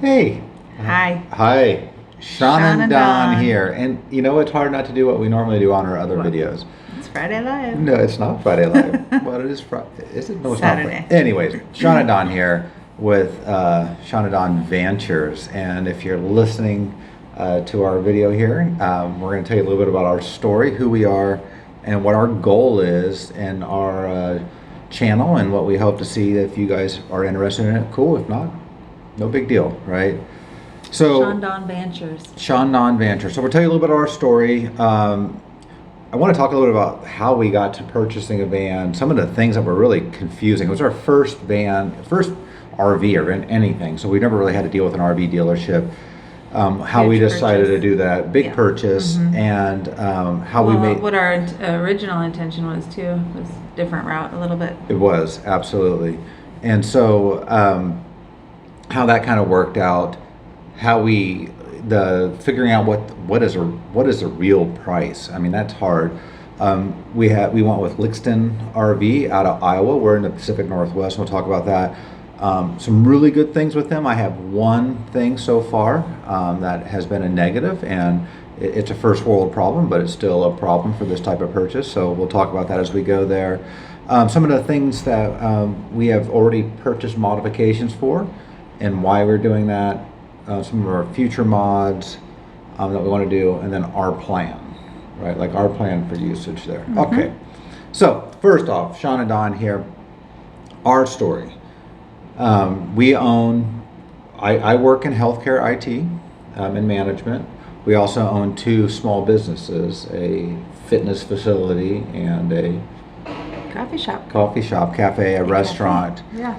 Hey. Hi. Hi. Sean Sean and and Don Dawn. here. And you know it's hard not to do what we normally do on our other What? videos. It's Friday Live. No, it's not Friday Live. Well, it is Friday. Is it? No, it's not Friday. Saturday. Anyways, Sean and Don here with Sean and Dawn Ventures. And if you're listening to our video here, we're going to tell you a little bit about our story, who we are, and what our goal is in our channel, and what we hope to see. If you guys are interested in it, cool. If not, no big deal, right? So SeAnDawn Ventures. SeAnDawn Ventures. So we'll tell you a little bit of our story. I want to talk a little bit about how we got to purchasing a van. Some of the things that were really confusing. It was our first van, first RV or anything. So we never really had to deal with an RV dealership. How Huge we decided purchase. to do that big Yeah. purchase, and how we made what our original intention was too was different route a little bit. it was absolutely, and so how that kind of worked out, how we the figuring out what is a real price. I mean, that's hard. We went with Lichtsinn RV out of Iowa. We're in the Pacific Northwest. We'll talk about that. Some really good things with them. I have one thing so far that has been a negative, and it's a first world problem, but it's still a problem for this type of purchase. So we'll talk about that as we go there. Some of the things that we have already purchased modifications for, and why we're doing that. Some of our future mods that we want to do, and then our plan, right? Like our plan for usage there. Okay. So first off, Sean and Dawn here. Our story. We own. I work in healthcare IT and management. We also own two small businesses: a fitness facility and a Coffee shop, cafe, a restaurant. Cafe. Yeah.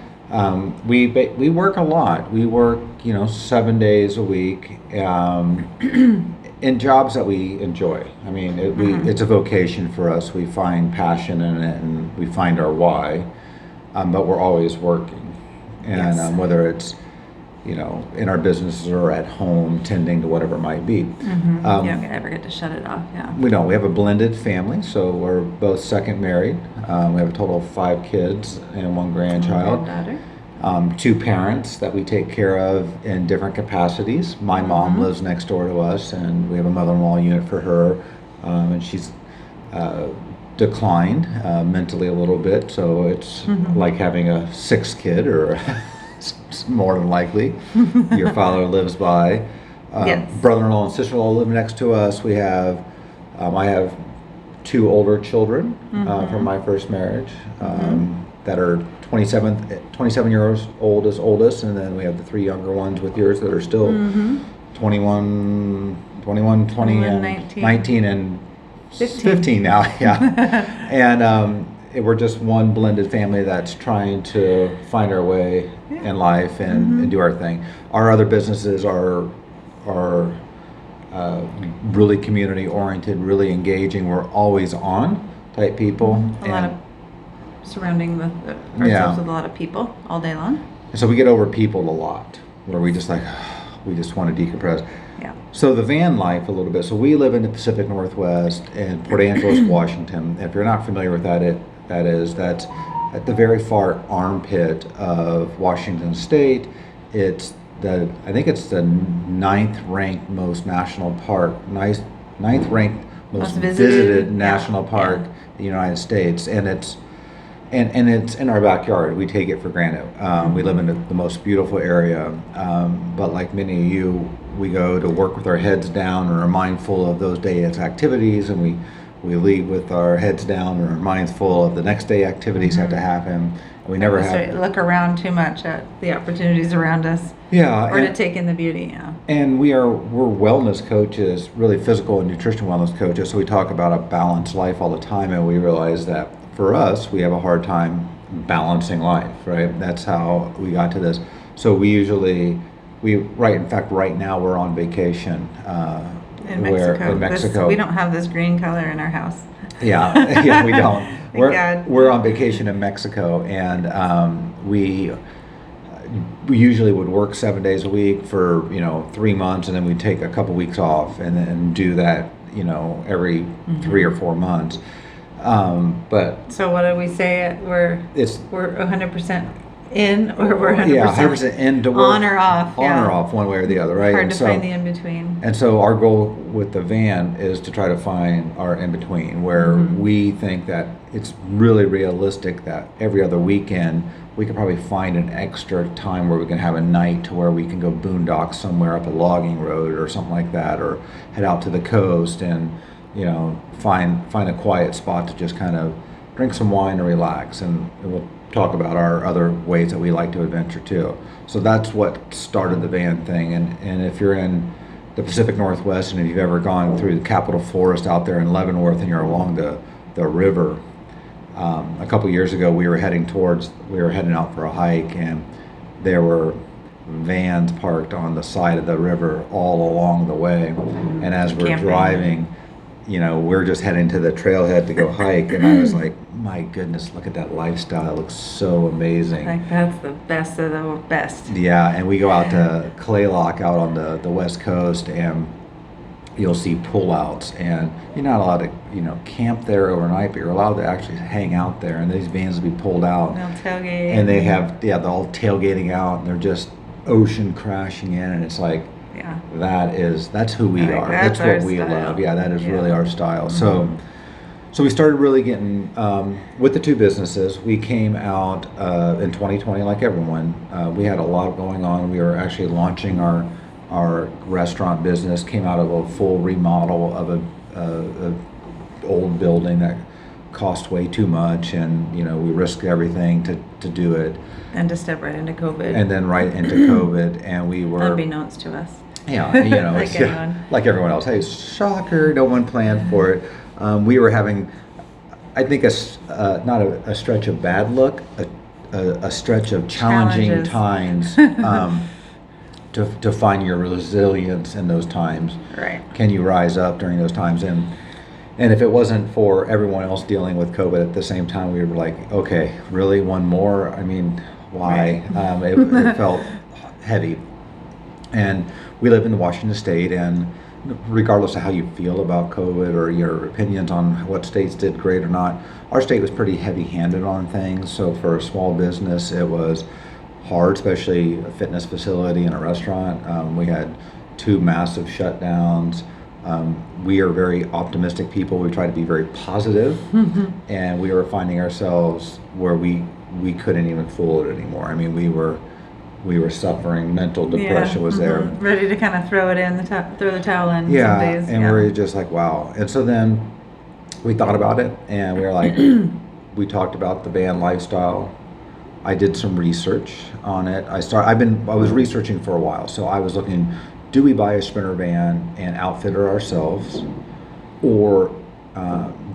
We work a lot. We work, 7 days a week, in jobs that we enjoy. I mean, it's a vocation for us. We find passion in it, and we find our why. But we're always working, and Yes. whether it's in our businesses or at home tending to whatever it might be. You don't ever get to shut it off. Yeah. We don't. We have a blended family, so we're both second married. We have a total of 5 kids and 1 grandchild. Granddaughter. 2 parents that we take care of in different capacities. My mom lives next door to us, and we have a mother-in-law unit for her, and she's declined mentally a little bit, so it's like having a 6th kid, or more than likely. Your father lives by. Yes. Brother-in-law and sister-in-law live next to us. We have, I have 2 older children from my first marriage that are 27 years old as oldest, and then we have the 3 younger ones with yours that are still 21, 20, and 19 and 15 now. Yeah. And we're just one blended family that's trying to find our way in life and do our thing. Our other businesses are really community oriented, really engaging. We're always on type people. A lot of surrounding ourselves with a lot of people all day long. So we get over people a lot, where we just we just want to decompress. Yeah. So the van life a little bit. So we live in the Pacific Northwest in Port Angeles, Washington. If you're not familiar with that's at the very far armpit of Washington State. I think it's the 9th ranked most national park, 9th ranked most visited national park in the United States, and it's in our backyard. We take it for granted. We live in the most beautiful area, but like many of you, we go to work with our heads down and are mindful of those day's activities, and we leave with our heads down and our minds full of the next day activities have to happen. We never have to look around too much at the opportunities around us. Yeah, Or to take in the beauty. Yeah. And we're wellness coaches, really physical and nutrition wellness coaches. So we talk about a balanced life all the time, and we realize that for us, we have a hard time balancing life. Right? That's how we got to this. So in fact, right now we're on vacation. In Mexico. In Mexico. We don't have this green color in our house. Yeah, we don't. God. We're on vacation in Mexico, and we usually would work 7 days a week for 3 months, and then we'd take a couple weeks off, and then do that every 3 or 4 months. But so what did we say? We're 100% In or we're 100%? Yeah, 100% in to work. On or off. On yeah. or off, one way or the other, right? Hard And to so, find the in between. and so our goal with the van is to try to find our in between, where we think that it's really realistic that every other weekend we could probably find an extra time where we can have a night to where we can go boondock somewhere up a logging road or something like that, or head out to the coast and find a quiet spot to just kind of drink some wine and relax. And we'll talk about our other ways that we like to adventure too. So that's what started the van thing. And if you're in the Pacific Northwest, and if you've ever gone through the Capitol Forest out there in Leavenworth and you're along the river, a couple years ago we were heading out for a hike, and there were vans parked on the side of the river all along the way. And as we're Camping. driving, we're just heading to the trailhead to go hike, and I was like, my goodness, look at that lifestyle. It looks so amazing. Like that's the best of the best. Yeah, and we go out to Claylock out on the west coast, and you'll see pullouts, and you're not allowed to camp there overnight, but you're allowed to actually hang out there, and these vans will be pulled out. They'll tailgate. And they have, they're all tailgating out, and they're just ocean crashing in, and it's like, Yeah. that's who we are. That's what our we style. love. Yeah, that is really our style. Mm-hmm. So we started really getting, with the two businesses, we came out in 2020 like everyone. We had a lot going on. We were actually launching our restaurant business, came out of a full remodel of a old building that cost way too much, and we risked everything to do it. And to step right into COVID. And then right into COVID, and we were unbeknownst to us. Yeah, Like everyone. like everyone else. Hey, shocker! No one planned for it. We were having, I think, not a stretch of bad luck, a stretch of challenging Challenges. times to find your resilience in those times. Right. Can you rise up during those times? And if it wasn't for everyone else dealing with COVID at the same time, we were like, okay, really, one more? I mean, why? Right. It felt heavy. And we live in Washington State, and regardless of how you feel about COVID or your opinions on what states did great or not, our state was pretty heavy-handed on things. So for a small business, it was hard, especially a fitness facility and a restaurant. We had 2 massive shutdowns. We are very optimistic people. We try to be very positive, and we were finding ourselves where we couldn't even fool it anymore. I mean, we were suffering. Mental depression was there. Ready to kind of throw the towel in some days. And we're just like, wow. And so then we thought about it, and we were like, we talked about the van lifestyle. I did some research on it. I was researching for a while, so I was looking, do we buy a Sprinter van and outfit it ourselves, or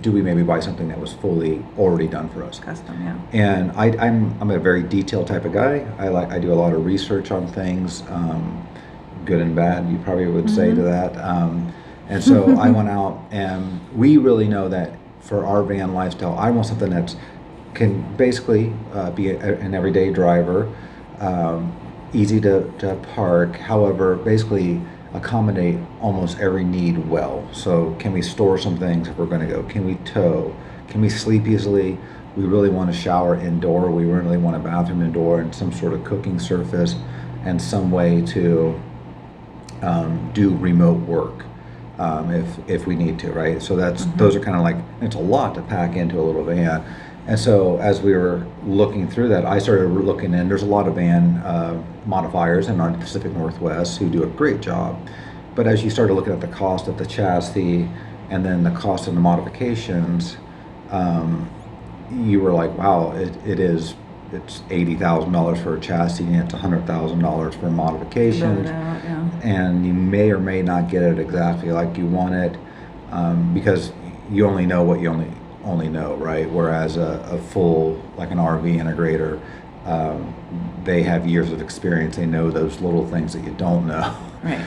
do we maybe buy something that was fully already done for us? Custom, yeah. And I'm a very detailed type of guy. I do a lot of research on things, good and bad, you probably would say to that. And so I went out, and we really know that for our van lifestyle, I want something that can basically be an everyday driver, easy to park, however, basically accommodate almost every need well. So can we store some things if we're going to go? Can we tow? Can we sleep easily? We really want to shower indoor. We really want a bathroom indoor and some sort of cooking surface and some way to do remote work if we need to, right? So those are kind of like, it's a lot to pack into a little van. And so as we were looking through that, I started looking in. There's a lot of van modifiers in our Pacific Northwest who do a great job. But as you started looking at the cost of the chassis and then the cost of the modifications, you were like, wow, it's $80,000 for a chassis, and it's $100,000 for modifications. And you may or may not get it exactly like you want it, because you only know what you only know, right? Whereas a full, like an RV integrator, they have years of experience. They know those little things that you don't know, right?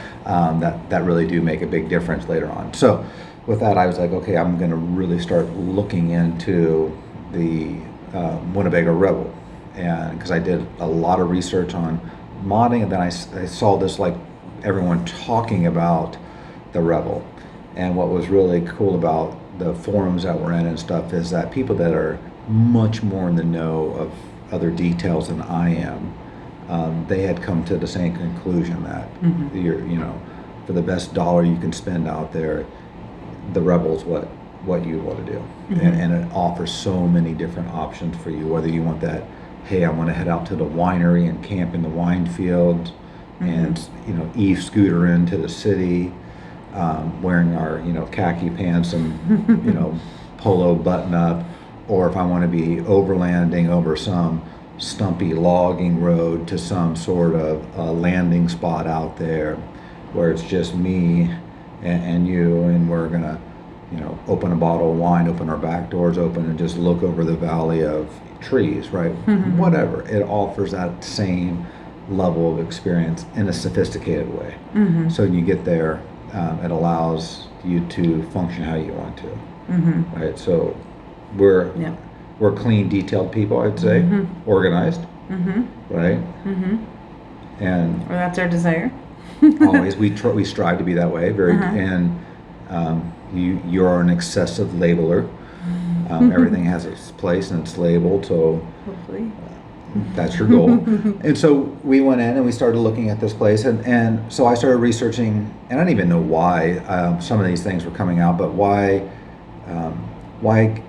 That really do make a big difference later on. So with that, I was like, okay, I'm going to really start looking into the Winnebago Revel, and because I did a lot of research on modding, and then I saw this, like, everyone talking about the Revel. And what was really cool about the forums that we're in and stuff is that people that are much more in the know other details than I am, they had come to the same conclusion that you're, for the best dollar you can spend out there, the Revel's what you want to do, and it offers so many different options for you. Whether you want that, hey, I want to head out to the winery and camp in the wine field, and e-scooter into the city, wearing our khaki pants and polo button up, or if I want to be overlanding over some stumpy logging road to some sort of landing spot out there where it's just me and you, and we're gonna open a bottle of wine, open our back doors open, and just look over the valley of trees, right? Whatever, it offers that same level of experience in a sophisticated way. So when you get there, it allows you to function how you want to, right? So we're clean, detailed people, I'd say, organized, right? And Well, that's our desire. always we strive to be that way, and you're an excessive labeler. Everything has its place and it's labeled, so Hopefully. that's your goal. And so we went in and we started looking at this place, and so I started researching, and I didn't even know why some of these things were coming out, but why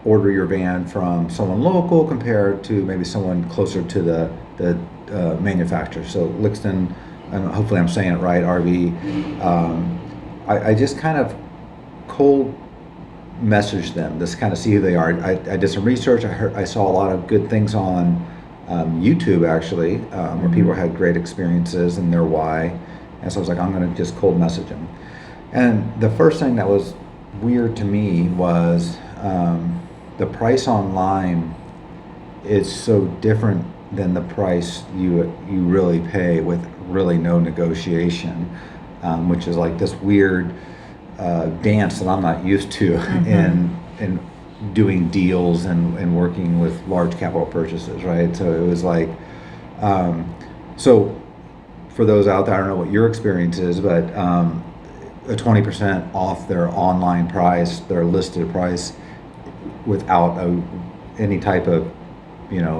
order your van from someone local compared to maybe someone closer to the manufacturer. So Lichtsinn, and hopefully I'm saying it right, RV. I just kind of cold messaged them, just kind of see who they are. I did some research. I saw a lot of good things on YouTube, actually, where people had great experiences and their why. And so I was like, I'm going to just cold message them. And the first thing that was weird to me was the price online is so different than the price you really pay with really no negotiation, which is like this weird dance that I'm not used to in doing deals and working with large capital purchases, right? So it was like, so for those out there, I don't know what your experience is, but a 20% off their online price, their listed price, without any type of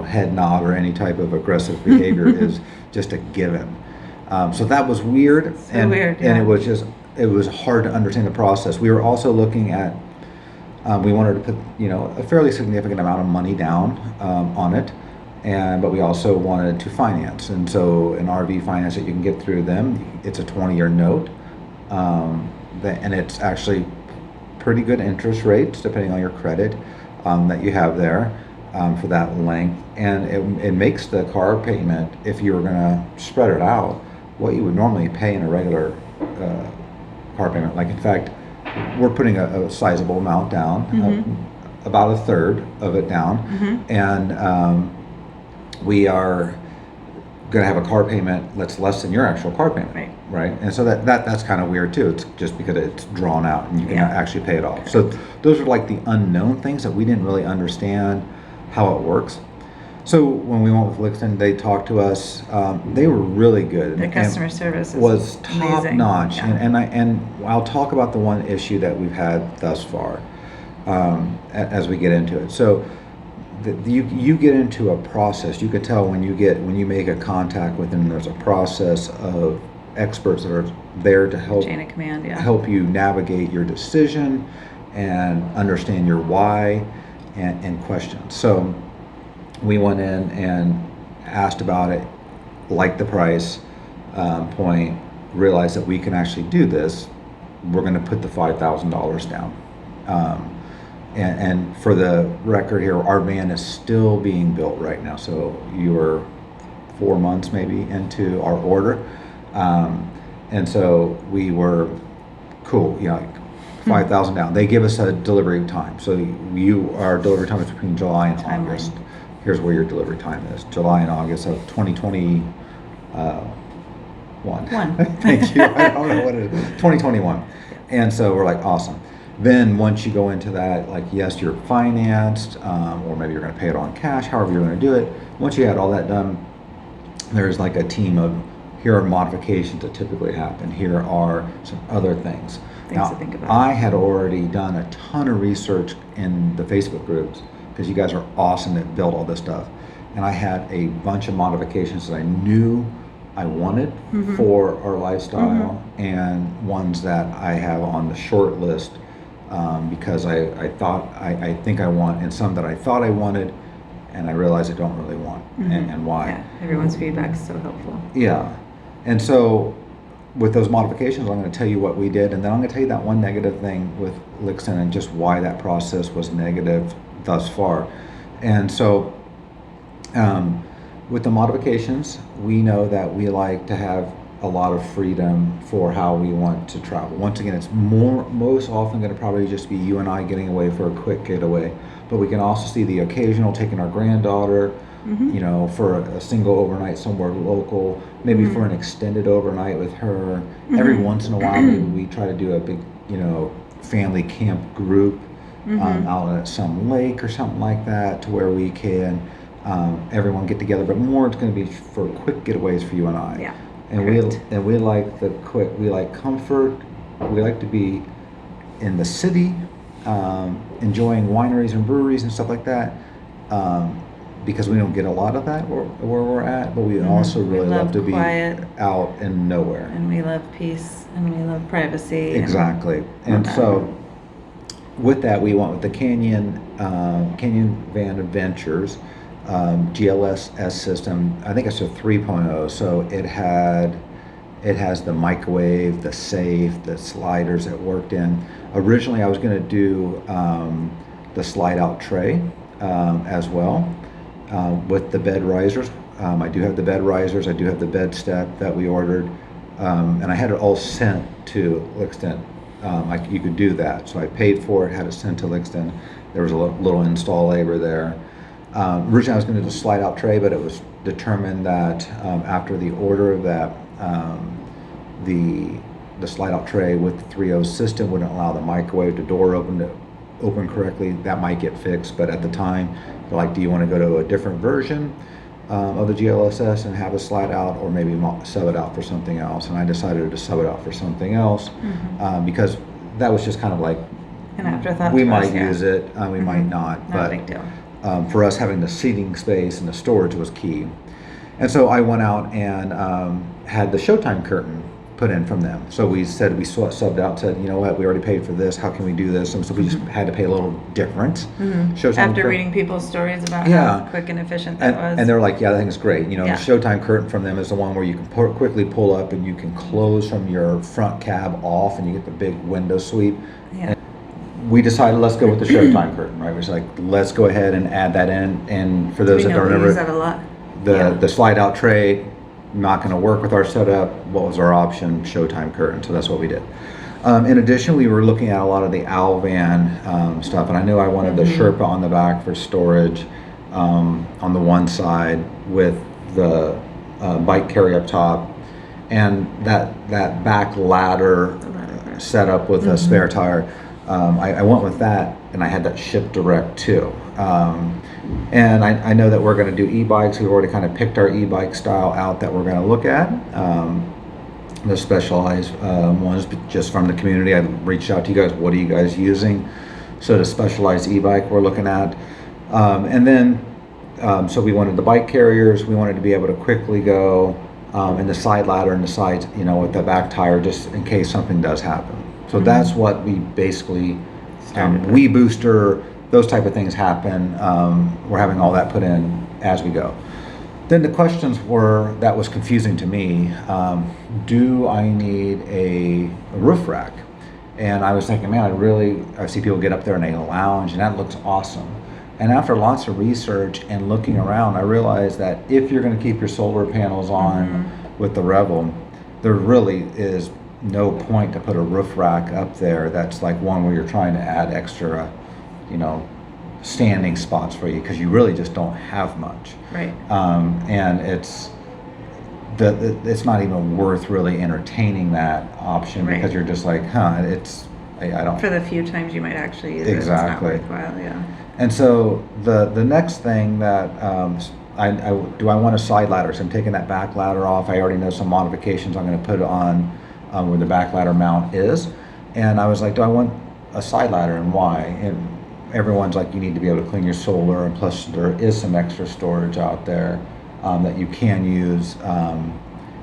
head nod or any type of aggressive behavior is just a given. So that was weird, and it was hard to understand the process. We were also looking at, we wanted to put a fairly significant amount of money down on it, but we also wanted to finance. And so an RV finance that you can get through them, it's a 20-year note, and it's actually pretty good interest rates depending on your credit that you have there for that length, and it makes the car payment, if you were going to spread it out, what you would normally pay in a regular car payment. Like, in fact, we're putting a sizable amount down, about a third of it down, and we are going to have a car payment that's less than your actual car payment, right? And so that's kind of weird too. It's just because it's drawn out and you can actually pay it off. So those are like the unknown things that we didn't really understand how it works. So when we went with Lichtsinn, they talked to us. They were really good. The customer service was top amazing. notch. And I'll talk about the one issue that we've had thus far as we get into it. So you get into a process. You can tell when you make a contact with them. There's a process of experts that are there to help chain of command, help you navigate your decision and understand your why and questions. So we went in and asked about it, liked the price point, realized that we can actually do this. We're going to put the $5,000 down. And for the record here, our van is still being built right now. So you were 4 months maybe into our order. And so we were cool, like 5,000 down. They give us a delivery time. So our delivery time is between July and August. Here's where your delivery time is: July and August of 2021. Thank you. I don't know what it is. 2021. And so we're like, awesome. Then once you go into that, like, yes, you're financed, or maybe you're going to pay it on cash, however you're going to do it. Once you had all that done, there's like a team of, here are modifications that typically happen. Here are some other things. Things to think about. I had already done a ton of research in the Facebook groups, because you guys are awesome that build all this stuff. and I had a bunch of modifications that I knew I wanted for our lifestyle, and ones that I have on the short list because I think I want, and some that I thought I wanted, and I realized I don't really want, and why. Yeah, everyone's feedback is so helpful. Yeah, and so with those modifications, I'm going to tell you what we did, and then I'm going to tell you that one negative thing with Lichtsinn and just why that process was negative thus far. And so with the modifications, we know that we like to have a lot of freedom for how we want to travel. Once again, it's most often going to probably just be you and I getting away for a quick getaway, but we can also see the occasional taking our granddaughter, you know, for a single overnight somewhere local, maybe for an extended overnight with her. Every once in a while, maybe we try to do a big, you know, family camp group out at some lake or something like that, to where we can everyone get together, but more it's going to be for quick getaways for you and I. Yeah. And we like the quick. We like comfort. We like to be in the city, enjoying wineries and breweries and stuff like that, because we don't get a lot of that where we're at. But we also really love to quiet, be out in nowhere. and we love peace, and we love privacy. Exactly. And so with that, we went with the Canyon Van Adventures. GLSS system. I think it's a 3.0, so it has the microwave, the safe, the sliders that worked in. Originally I was going to do the slide out tray as well with the bed risers. I do have the bed risers, I do have the bed step that we ordered, and I had it all sent to Lichtsinn. You could do that, so I paid for it, had it sent to Lichtsinn. There was a little install labor there. Originally I was going to do the slide out tray, but it was determined that after the order of that, the slide out tray with the 3.0 system wouldn't allow the microwave to door open correctly. That might get fixed, but at the time, they're like, do you want to go to a different version of the GLSS and have a slide out, or maybe sub it out for something else? And I decided to sub it out for something else because that was just kind of like An afterthought. we to might us, yeah. use it, we might not, Not but a big deal. for us, having the seating space and the storage was key. And so I went out and had the Showtime curtain put in from them. So we subbed out, said, you know what, we already paid for this, how can we do this? And so we just had to pay a little difference. Showtime After curtain. reading people's stories about Yeah. how quick and efficient that was. And they're like, yeah, that thing's great. You know, Yeah. the Showtime curtain from them is the one where you can quickly pull up and you can close from your front cab off, and you get the big window sweep. Yeah. We decided, let's go with the Showtime curtain, right? It was like, let's go ahead and add that in. And for those we that know don't we remember, use that a lot. Yeah. the slide out tray, not going to work with our setup. What was our option? Showtime curtain. So that's what we did. In addition, we were looking at a lot of the Owlvan stuff, and I knew I wanted the Sherpa on the back for storage on the one side, with the bike carry up top, and that back ladder setup with a spare tire. I went with that, and I had that shipped direct too. And I know that we're going to do e-bikes. We've already kind of picked our e-bike style out that we're going to look at. The specialized ones, just from the community. I reached out to you guys. What are you guys using? So the specialized e-bike we're looking at. And then, so we wanted the bike carriers. We wanted to be able to quickly go, and the side ladder and the sides, you know, with the back tire, just in case something does happen. So that's what we basically, we booster, those type of things happen. We're having all that put in as we go. Then the questions were, that was confusing to me, do I need a roof rack? And I was thinking, man, I see people get up there and they lounge, and that looks awesome. And after lots of research and looking around, I realized that if you're going to keep your solar panels on with the Revel, there really is no point to put a roof rack up there that's like one where you're trying to add extra, you know, standing spots for you, because you really just don't have much. Right. And it's not even worth really entertaining that option, because you're just like, I don't. For the few times you might actually use Exactly. it, it's not worthwhile. Yeah. And so the next thing that do I want a side ladder? So I'm taking that back ladder off. I already know some modifications I'm going to put on where the back ladder mount is, and I was like, do I want a side ladder, and why? everyone's like, you need to be able to clean your solar, and plus there is some extra storage out there that you can use,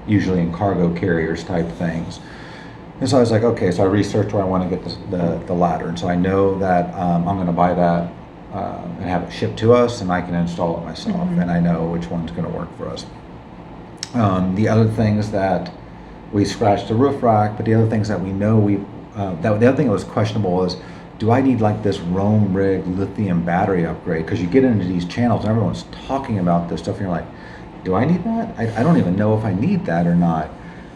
usually in cargo carriers type things. And so I was like, okay, so I researched where I want to get the ladder, and so I know that I'm going to buy that and have it shipped to us, and I can install it myself, and I know which one's going to work for us. The other things that we scratched the roof rack, but the other things that we know the other thing that was questionable is, do I need like this Roam rig lithium battery upgrade? Because you get into these channels and everyone's talking about this stuff, and you're like, do I need that? I don't even know if I need that or not.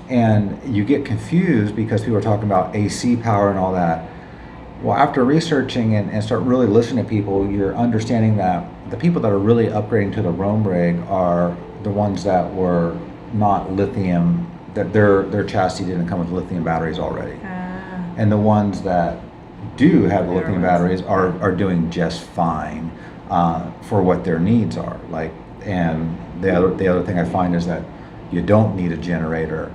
And you get confused because people are talking about AC power and all that. Well, after researching and start really listening to people, you're understanding that the people that are really upgrading to the Roam rig are the ones that were not lithium, that their chassis didn't come with lithium batteries already. And the ones that do have the lithium batteries are doing just fine for what their needs are. Like, and the other thing I find is that you don't need a generator.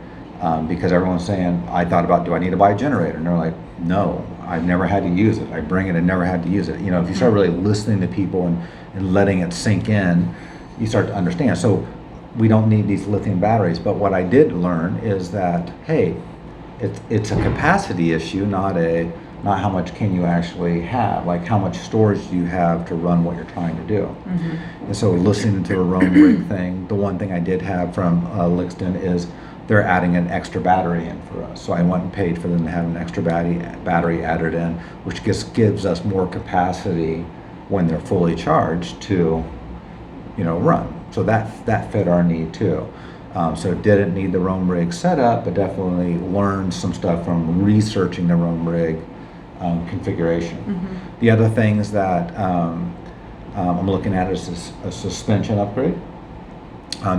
Because everyone's saying, I thought about, do I need to buy a generator? And they're like, no, I've never had to use it. I bring it and never had to use it. You know, if you start really listening to people and letting it sink in, you start to understand. So we don't need these lithium batteries. But what I did learn is that, hey, it's a capacity issue, not how much can you actually have, like how much storage do you have to run what you're trying to do. And so listening to the Roam rig thing, the one thing I did have from Lichtsinn is they're adding an extra battery in for us. So I went and paid for them to have an extra battery added in, which just gives us more capacity when they're fully charged to, run. So that fit our need too. So didn't need the Roam rig setup, but definitely learned some stuff from researching the Roam rig configuration. The other things that I'm looking at is a suspension upgrade.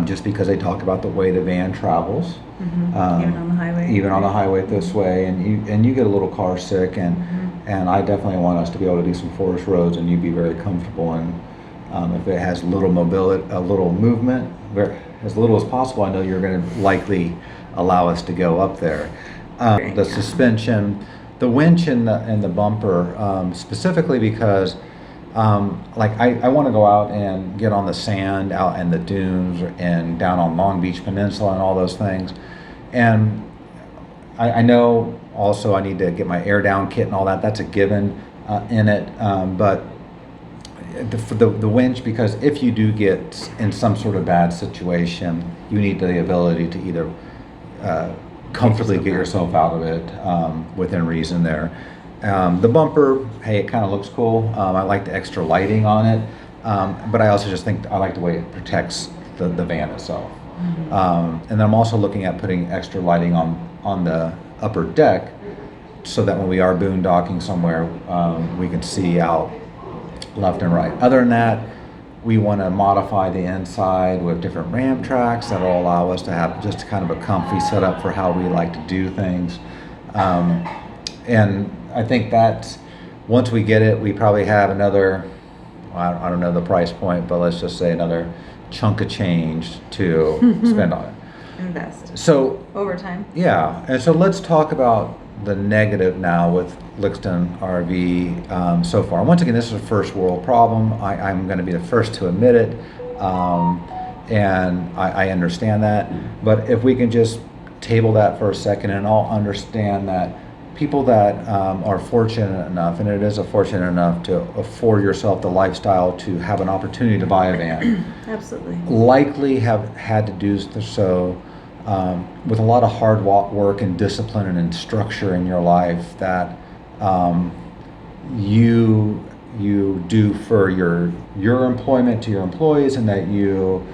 Just because they talk about the way the van travels, even on the highway. Even on the highway this way, and you get a little car sick, and I definitely want us to be able to do some forest roads, and you be very comfortable. And if it has little mobility, a little movement, as little as possible, I know you're going to likely allow us to go up there. The suspension, the winch, and the bumper, specifically because. I want to go out and get on the sand out in the dunes and down on Long Beach Peninsula and all those things. And I know also I need to get my air down kit and all that. That's a given in it. But the winch, because if you do get in some sort of bad situation, you need the ability to either comfortably get yourself out of it within reason there. The bumper, hey, it kind of looks cool. I like the extra lighting on it, but I also just think I like the way it protects the van itself. And then I'm also looking at putting extra lighting on the upper deck, so that when we are boondocking somewhere, we can see out left and right. Other than that, we want to modify the inside with different ramp tracks that will allow us to have just kind of a comfy setup for how we like to do things. And I think that once we get it, we probably have another, I don't know the price point, but let's just say another chunk of change to spend on it. Invest. So Over time. Yeah, and so let's talk about the negative now with Lichtsinn RV so far. Once again, this is a first world problem. I'm going to be the first to admit it, and I understand that. But if we can just table that for a second and all understand that people that are fortunate enough, and it is a fortunate enough to afford yourself the lifestyle to have an opportunity to buy a van, Absolutely. likely have had to do so with a lot of hard work and discipline and structure in your life that you do for your employment to your employees, and that you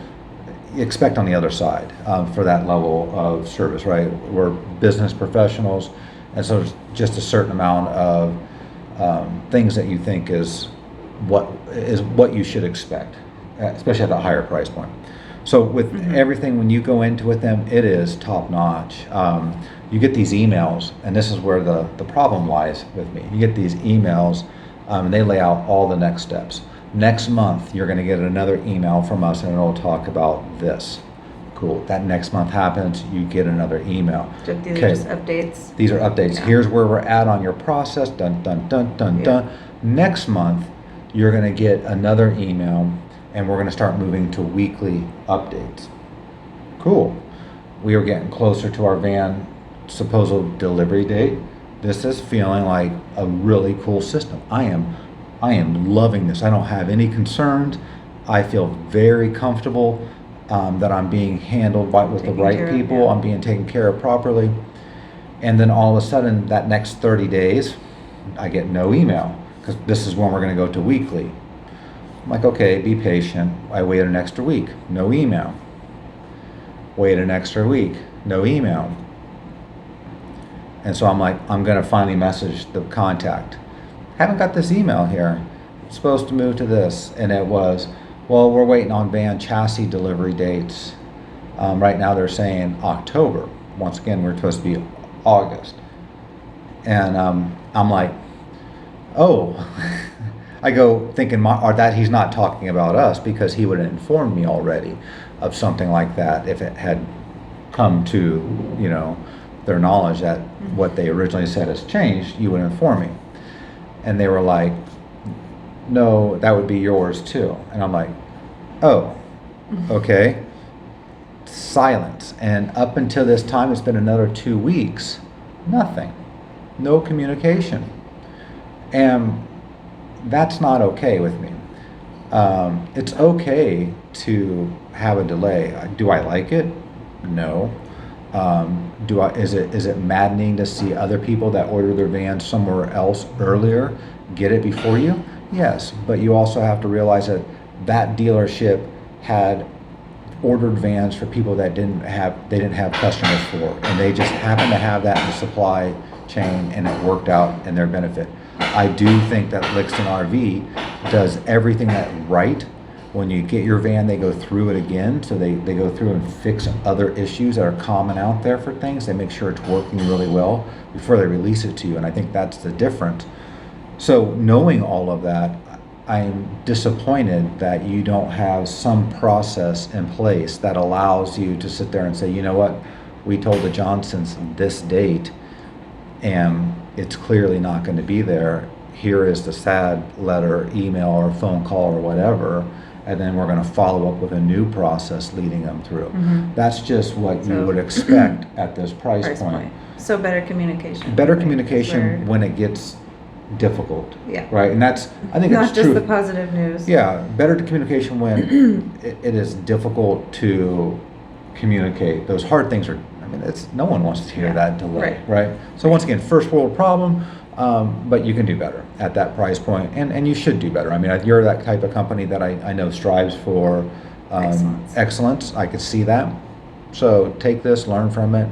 expect on the other side for that level of service, right? We're business professionals. And so there's just a certain amount of things that you think is what you should expect, especially at a higher price point. So with everything, when you go into with them, it is top notch. You get these emails, and this is where the problem lies with me. You get these emails, and they lay out all the next steps. Next month, you're going to get another email from us, and it'll talk about this. Cool. That next month happens, you get another email. So these are just updates. These are updates. Yeah. Here's where we're at on your process. Dun, dun, dun, dun, dun. Next month, you're going to get another email, and we're going to start moving to weekly updates. Cool. We are getting closer to our van supposed delivery date. This is feeling like a really cool system. I am loving this. I don't have any concerns. I feel very comfortable that I'm being handled with the right people. I'm being taken care of properly. And then all of a sudden, that next 30 days, I get no email, because this is when we're going to go to weekly. I'm like, okay, be patient. I wait an extra week, no email. Wait an extra week, no email. And so I'm like, I'm going to finally message the contact. Haven't got this email here. I'm supposed to move to this. And it was, well, we're waiting on van chassis delivery dates. Right now they're saying October. Once again, we're supposed to be August. And I'm like, oh. I go thinking or that he's not talking about us, because he would have informed me already of something like that if it had come to, their knowledge that what they originally said has changed. You would inform me. And they were like, no, that would be yours too. And I'm like, oh, okay. Silence. And up until this time, it's been another 2 weeks, nothing, no communication. And that's not okay with me. It's okay to have a delay. Do I like it? No. Is it maddening to see other people that order their vans somewhere else earlier get it before you? Yes, but you also have to realize that that dealership had ordered vans for people that didn't have customers for, and they just happened to have that in the supply chain, and it worked out in their benefit. I do think that Lichtsinn RV does everything right. When you get your van, they go through it again, so they go through and fix other issues that are common out there for things. They make sure it's working really well before they release it to you, and I think that's the difference. So knowing all of that, I'm disappointed that you don't have some process in place that allows you to sit there and say, you know what, we told the Johnsons this date, and it's clearly not going to be there. Here is the sad letter, email, or phone call, or whatever, and then we're going to follow up with a new process leading them through. Mm-hmm. That's just what you would expect at this price point. So better communication. Better communication when it gets difficult. Yeah. Right, and that's, I think, not it's just true. the positive news. Yeah, better communication when it is difficult to communicate. Those hard things are, no one wants to hear that delay, right? So once again, first world problem, but you can do better at that price point, and you should do better. You're that type of company that I know strives for excellence. I could see that. So take this, learn from it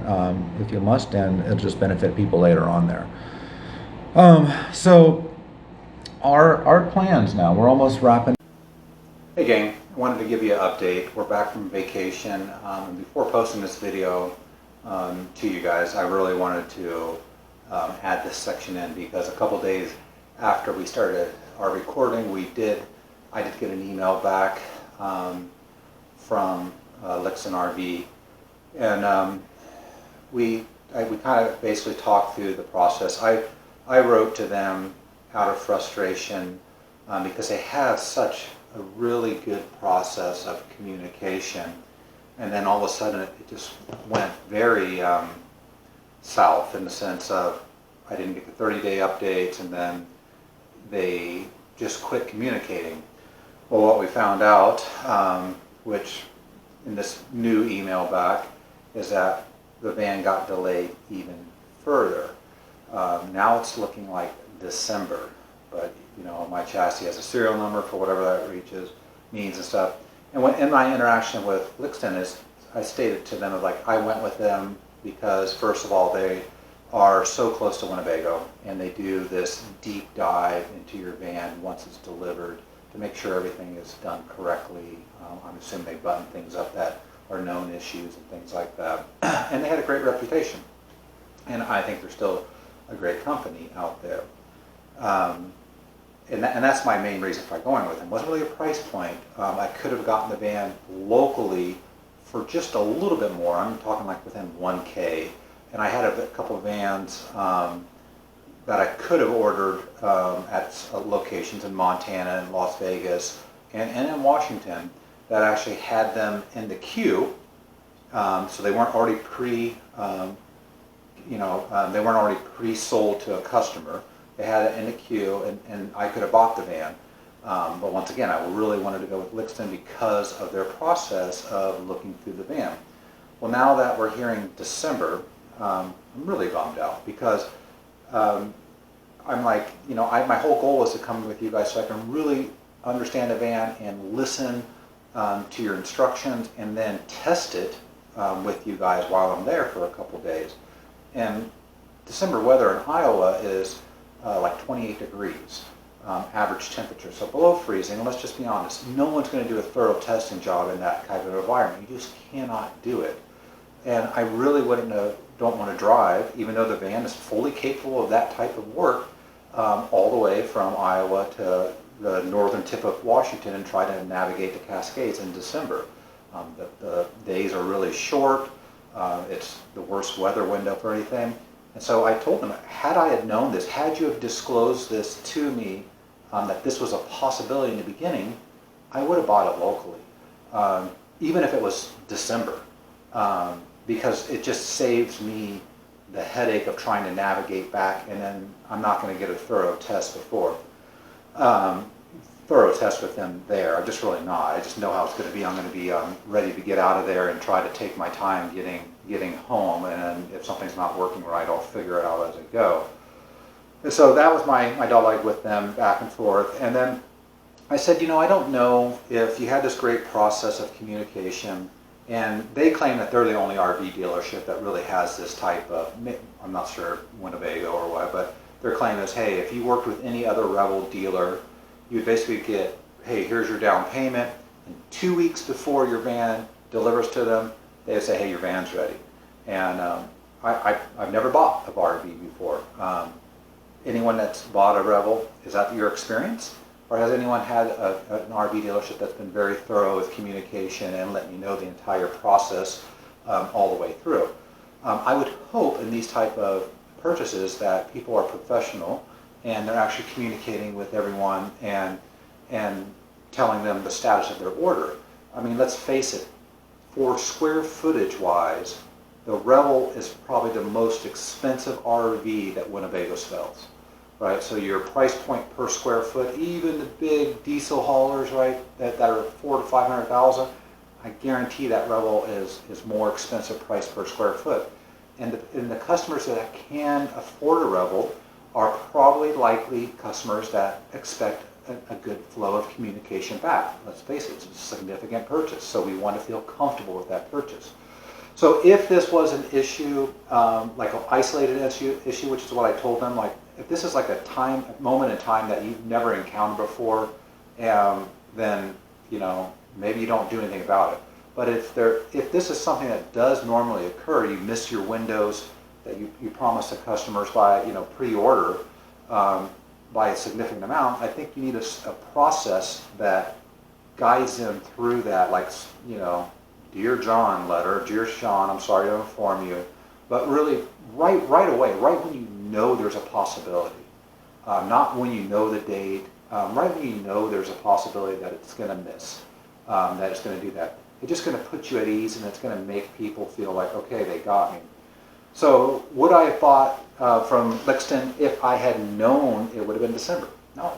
if you must, and it'll just benefit people later on there. So our plans now, we're almost wrapping. Hey gang, I wanted to give you an update. We're back from vacation. Before posting this video to you guys, I really wanted to add this section in, because a couple days after we started our recording, I did get an email back from Lichtsinn RV, and we kind of basically talked through the process. I wrote to them out of frustration because they have such a really good process of communication, and then all of a sudden it just went very south, in the sense of I didn't get the 30-day updates, and then they just quit communicating. Well, what we found out, which in this new email back, is that the van got delayed even further. Now it's looking like December, but my chassis has a serial number for whatever that means and stuff. And in my interaction with Lichtsinn, I stated to them I went with them because, first of all, they are so close to Winnebago, and they do this deep dive into your van once it's delivered to make sure everything is done correctly. I'm assuming they button things up that are known issues and things like that. And they had a great reputation, and I think they're still a great company out there. And that's my main reason for going with them. It wasn't really a price point. I could have gotten the van locally for just a little bit more. I'm talking within 1K. And I had a couple of vans that that I could have ordered at locations in Montana and Las Vegas and in Washington that actually had them in the queue, so they weren't already they weren't already pre-sold to a customer. They had it in the queue, and I could have bought the van. But once again, I really wanted to go with Lichtsinn because of their process of looking through the van. Well, now that we're hearing December, I'm really bummed out because I'm like, my whole goal is to come with you guys so I can really understand the van and listen to your instructions and then test it with you guys while I'm there for a couple days. And December weather in Iowa is like 28 degrees. Average temperature, so below freezing. And let's just be honest, no one's going to do a thorough testing job in that type of environment. You just cannot do it. And I really don't want to drive, even though the van is fully capable of that type of work, all the way from Iowa to the northern tip of Washington and try to navigate the Cascades in December. The days are really short. It's the worst weather window for anything. And so I told them, had I had known this, had you have disclosed this to me, that this was a possibility in the beginning, I would have bought it locally, even if it was December, because it just saves me the headache of trying to navigate back, and then I'm not going to get a thorough test with them there. I'm just really not. I just know how it's going to be. I'm going to be ready to get out of there and try to take my time getting home, and if something's not working right, I'll figure it out as I go. And so that was my dialogue with them back and forth. And then I said, I don't know if you had this great process of communication, and they claim that they're the only RV dealership that really has this type of, I'm not sure, Winnebago or what, but their claim is, hey, if you worked with any other Revel dealer, you'd basically get, hey, here's your down payment, and 2 weeks before your van delivers to them, they would say, hey, your van's ready. And I've never bought a RV before. Anyone that's bought a Revel, is that your experience? Or has anyone had an RV dealership that's been very thorough with communication and let me know the entire process all the way through? I would hope in these type of purchases that people are professional and they're actually communicating with everyone and telling them the status of their order. I mean, let's face it, for square footage wise, the Revel is probably the most expensive RV that Winnebago sells, right? So your price point per square foot, even the big diesel haulers, right, that are $400,000 to $500,000, I guarantee that Revel is more expensive price per square foot. And the customers that can afford a Revel are probably likely customers that expect a good flow of communication back. Let's face it, it's a significant purchase, so we want to feel comfortable with that purchase. So if this was an issue, like an isolated issue, which is what I told them, like if this is like a moment in time that you've never encountered before, then maybe you don't do anything about it. But if this is something that does normally occur, you miss your windows that you promise the customers by pre-order by a significant amount, I think you need a process that guides them through that, like Dear John letter, Dear Sean, I'm sorry to inform you, but really right away, right when you know there's a possibility, not when you know the date, right when you know there's a possibility that it's going to miss, that it's going to do that. It's just going to put you at ease, and it's going to make people feel like, okay, they got me. So would I have bought from Lichtsinn if I had known it would have been December? No,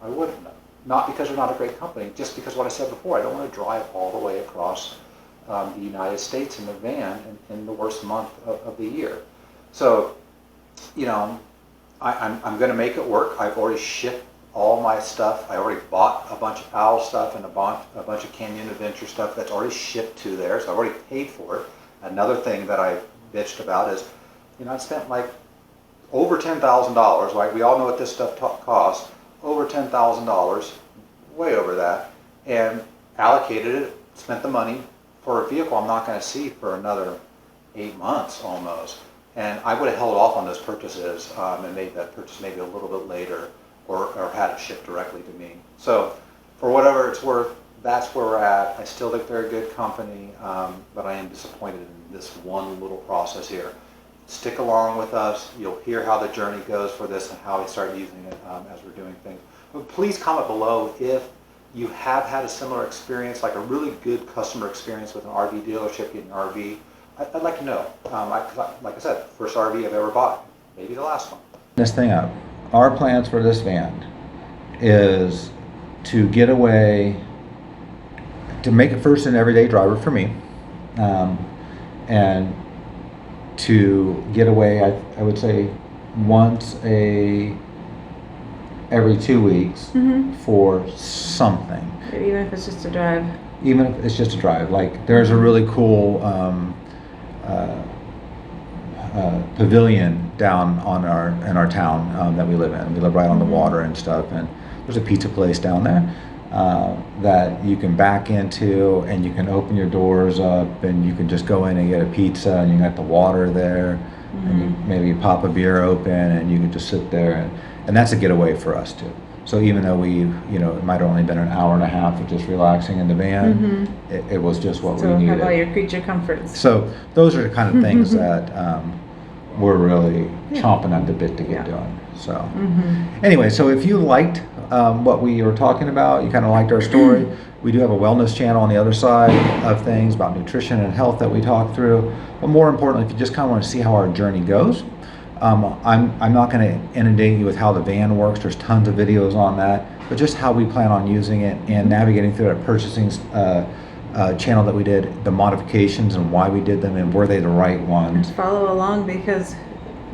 I wouldn't have. Not because they're not a great company, just because what I said before, I don't want to drive all the way across the United States in the van in the worst month of the year. So, I'm going to make it work. I've already shipped all my stuff. I already bought a bunch of Owl stuff and a bunch of Canyon Adventure stuff that's already shipped to there, so I've already paid for it. Another thing that I bitched about is, I spent like over $10,000, right? We all know what this stuff costs, over $10,000, way over that, and allocated it, spent the money for a vehicle I'm not going to see for another 8 months almost. And I would have held off on those purchases and made that purchase maybe a little bit later, or had it shipped directly to me. So for whatever it's worth, that's where we're at. I still think they're a good company, but I am disappointed in this one little process here. stick along with us. You'll hear how the journey goes for this and how we start using it as we're doing things. But please comment below if you have had a similar experience, like a really good customer experience with an RV dealership getting an RV. I'd like to know. Like I said, first RV I've ever bought, maybe the last one. This thing up. Our plans for this van is to get away, to make it first an everyday driver for me, and to get away, I would say once every 2 weeks for something. Even if it's just a drive. Even if it's just a drive. Like there's a really cool pavilion down in our town that we live in. We live right on the water and stuff, and there's a pizza place down there that you can back into, and you can open your doors up, and you can just go in and get a pizza, and you got the water there, and you maybe pop a beer open, and you can just sit there, and that's a getaway for us too. So even though it might have only been an hour and a half of just relaxing in the van, it was just what we needed. So have all your creature comforts. So those are the kind of things that we're really chomping at the bit to get doing. So anyway, so if you liked what we were talking about, you kind of liked our story, we do have a wellness channel on the other side of things about nutrition and health that we talk through. But more importantly, if you just kind of want to see how our journey goes, I'm not going to inundate you with how the van works. There's tons of videos on that, but just how we plan on using it and navigating through that purchasing channel that we did, the modifications and why we did them and were they the right ones. And follow along because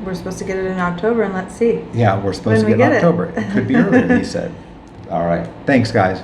we're supposed to get it in October, and let's see. Yeah, we're supposed to get it in October. It could be earlier, he said. All right. Thanks, guys.